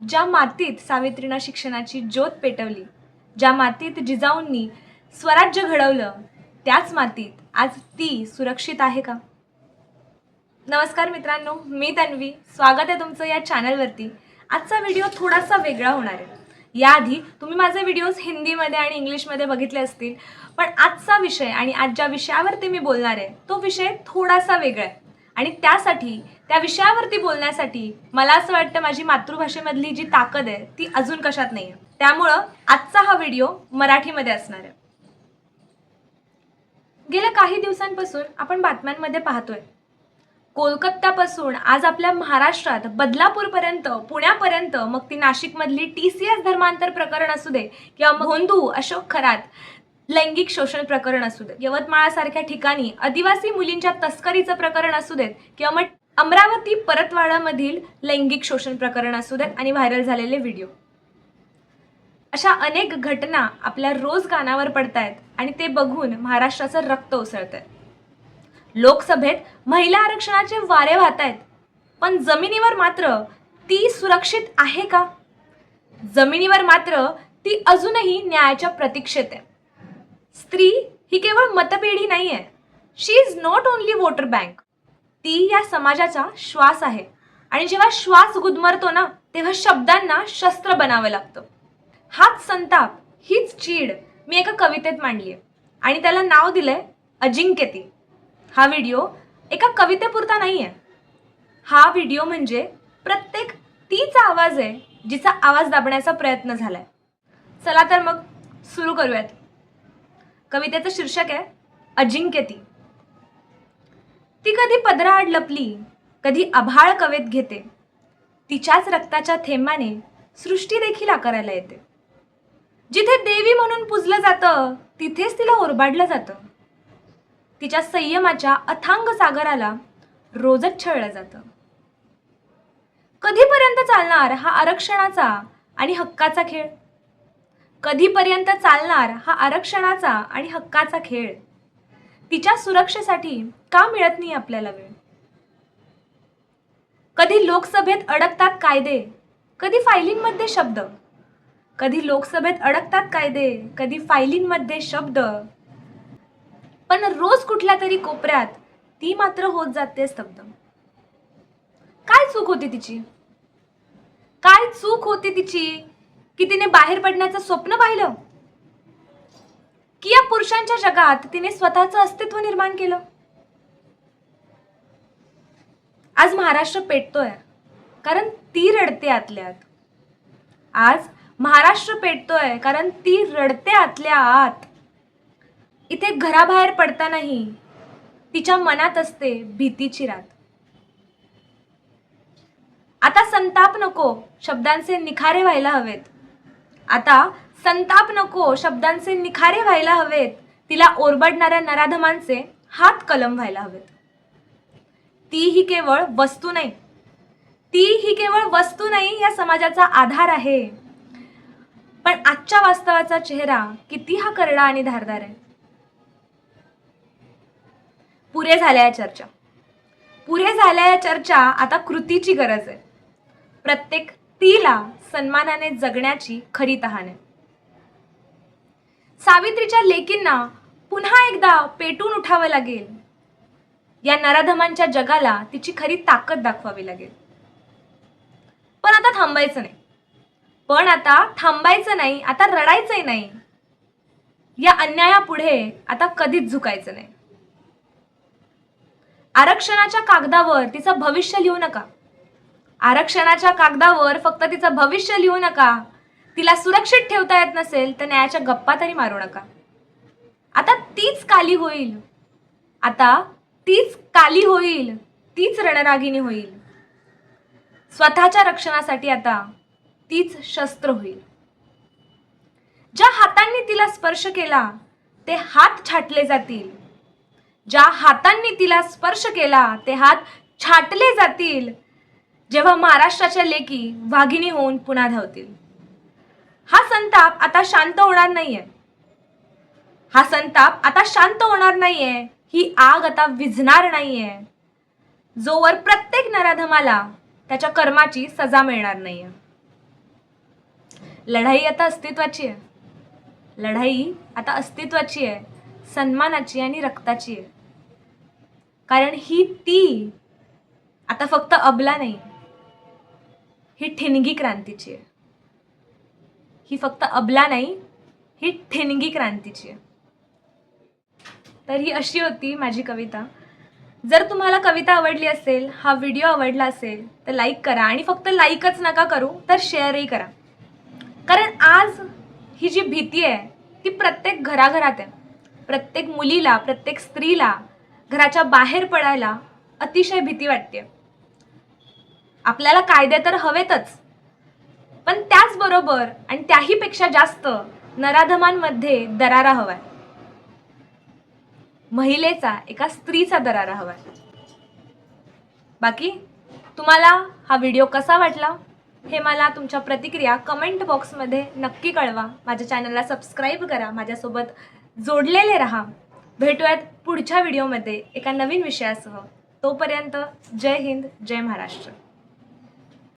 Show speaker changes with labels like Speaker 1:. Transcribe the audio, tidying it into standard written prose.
Speaker 1: ज्या मातीत सावित्रीनं शिक्षणाची ज्योत पेटवली, ज्या मातीत जिजाऊंनी स्वराज्य घडवलं, त्याच मातीत आज ती सुरक्षित आहे का? नमस्कार मित्रांनो, मी तन्वी. स्वागत आहे तुमचं या चॅनलवरती. आजचा व्हिडिओ थोडासा वेगळा होणार आहे. याआधी तुम्ही माझे व्हिडिओज हिंदीमध्ये आणि इंग्लिशमध्ये बघितले असतील, पण आजचा विषय आणि आज ज्या विषयावरती मी बोलणार आहे तो विषय थोडासा वेगळा आहे. आणि त्यासाठी त्या विषयावरती बोलण्यासाठी मला असं वाटतं माझी मातृभाषेमधली जी ताकद आहे ती अजून कशात नाही आहे. त्यामुळं आजचा हा व्हिडिओ मराठीमध्ये असणार आहे. गेल्या काही दिवसांपासून आपण बातम्यांमध्ये पाहतोय, कोलकात्यापासून आज आपल्या महाराष्ट्रात बदलापूरपर्यंत, पुण्यापर्यंत, मग ती नाशिकमधली TCS धर्मांतर प्रकरण असू दे किंवा भोंदू अशोक खरात लैंगिक शोषण प्रकरण असू दे, यवतमाळसारख्या ठिकाणी आदिवासी मुलींच्या तस्करीचं प्रकरण असू देत किंवा मग अमरावती परतवाडामधील लैंगिक शोषण प्रकरण असू देत आणि व्हायरल झालेले व्हिडिओ, अशा अनेक घटना आपल्या रोज कानावर पडतायत आणि ते बघून महाराष्ट्राचं रक्त उसळतंय. लोकसभेत महिला आरक्षणाचे वारे वाहत आहेत, पण जमिनीवर मात्र ती सुरक्षित आहे का? जमिनीवर मात्र ती अजूनही न्यायाच्या प्रतीक्षेत आहे. स्त्री ही केवळ मतपेढी नाही आहे. She is not only voter bank. ती या समाजाचा श्वास आहे. आणि जेव्हा श्वास गुदमरतो ना, तेव्हा शब्दांना शस्त्र बनावं लागतं. हाच संताप, हीच चीड मी एका कवितेत मांडली आहे आणि त्याला नाव दिलंय अजिंक्यती. हा व्हिडिओ एका कवितेपुरता नाही आहे. हा व्हिडिओ म्हणजे प्रत्येक तीचा आवाज आहे जिचा आवाज दाबण्याचा प्रयत्न झालाय. चला तर मग सुरू करूयात. कवितेचं शीर्षक आहे अजिंक्यती. ती कधी पदराआड लपली, कधी आभाळ कवेत घेते. तिच्याच रक्ताच्या थेंबाने सृष्टी देखील आकाराला येते. जिथे देवी म्हणून पूजलं जातं तिथेच तिला ओरबाडलं जातं. तिच्या संयमाच्या अथांग सागराला रोजच छळलं जातं. कधीपर्यंत चालणार हा आरक्षणाचा आणि हक्काचा खेळ? कधीपर्यंत चालणार हा आरक्षणाचा आणि हक्काचा खेळ? तिच्या सुरक्षेसाठी का मिळत नाही आपल्याला वेळ? कधी लोकसभेत अडकतात कायदे, कधी फायलींमध्ये शब्द. कधी लोकसभेत अडकतात कायदे, कधी फायलींमध्ये शब्द. पण रोज कुठल्या तरी कोपऱ्यात ती मात्र होत जाते स्तब्ध. काय चूक होती तिची? काय चूक होती तिची की तिने बाहेर पडण्याचं स्वप्न पाहिलं? की या पुरुषांच्या जगात तिने स्वतःचं अस्तित्व निर्माण केलं? आज महाराष्ट्र पेटतोय कारण ती रडते आतल्या आत. आज महाराष्ट्र पेटतोय कारण ती रडते आतल्या आत. इथे घराबाहेर पडतानाही तिच्या मनात असते भीतीची रात. आता संताप नको, शब्दांचे निखारे व्हायला हवेत. आता संताप नको, शब्दांचे निखारे व्हायला हवेत. तिला ओरबडणाऱ्या नराधमांचे हात कलम व्हायला हवेत. ती ही केवळ वस्तू नाही, ती ही केवळ वस्तू नाही, या समाजाचा आधार आहे. पण आजच्या वास्तवाचा चेहरा किती हा करडा आणि धारदार आहे. पुरे झाल्या या चर्चा, पुरे झाल्या या चर्चा. आता कृतीची गरज आहे. प्रत्येक तीला सन्मानाने जगण्याची खरी तहान आहे. सावित्रीच्या लेकींना पुन्हा एकदा पेटून उठावं लागेल. या नराधमांच्या जगाला तिची खरी ताकद दाखवावी लागेल. पण आता थांबायचं नाही, पण आता थांबायचं नाही, आता रडायचंही नाही. या अन्यायापुढे आता कधीच झुकायचं नाही. आरक्षणाच्या कागदावर तिचं भविष्य लिहू नका. आरक्षणाच्या कागदावर फक्त तिचं भविष्य लिहू नका. तिला सुरक्षित ठेवता येत नसेल तर न्यायाच्या गप्पा तरी मारू नका. आता तीच काली होईल, आता तीच काली होईल, तीच रणरागिणी होईल. स्वतःच्या रक्षणासाठी आता तीच शस्त्र होईल. ज्या हातांनी तिला स्पर्श केला ते हात छाटले जातील. ज्या हातांनी तिला स्पर्श केला ते हात छाटले जातील. जेव्हा महाराष्ट्राच्या लेकी वाघिणी होऊन पुन्हा धावतील. हा संताप आता शांत होणार नाहीये. हा संताप आता शांत होणार नाहीये. ही आग आता विझणार नाहीये जोवर प्रत्येक नराधमाला त्याच्या कर्माची सजा मिळणार नाहीये. लढाई आता अस्तित्वाची आहे. लढाई आता अस्तित्वाची आहे, सन्मानाची आणि रक्ताची आहे. कारण ती आता फक्त अबला नाही, ही ठिणगी क्रांतीची आहे. ही फक्त अबला नाही, ही ठिणगी क्रांतीची आहे. तर ही अशी होती माझी कविता. जर तुम्हाला कविता आवडली असेल, हा व्हिडिओ आवडला असेल तर लाईक करा, आणि फक्त लाईकच नका करू तर शेअरही करा. कारण आज ही जी भीती आहे ती प्रत्येक घराघरात आहे. प्रत्येक मुलीला, प्रत्येक स्त्रीला घराच्या बाहेर पडायला अतिशय भीती वाटते. आपल्याला कायदे तर हवेतच, पण त्याचबरोबर आणि त्याहीपेक्षा जास्त नराधमांमध्ये दरारा हवाय. महिलेचा, एका स्त्रीचा दरारा हवाय. बाकी तुम्हाला हा व्हिडिओ कसा वाटला हे मला तुमच्या प्रतिक्रिया कमेंट बॉक्समध्ये नक्की कळवा. माझ्या चॅनलला सबस्क्राईब करा, माझ्यासोबत जोडलेले राहा. भेटूयात पुढच्या व्हिडिओमध्ये एका नवीन विषयासह. तोपर्यंत जय हिंद, जय महाराष्ट्र.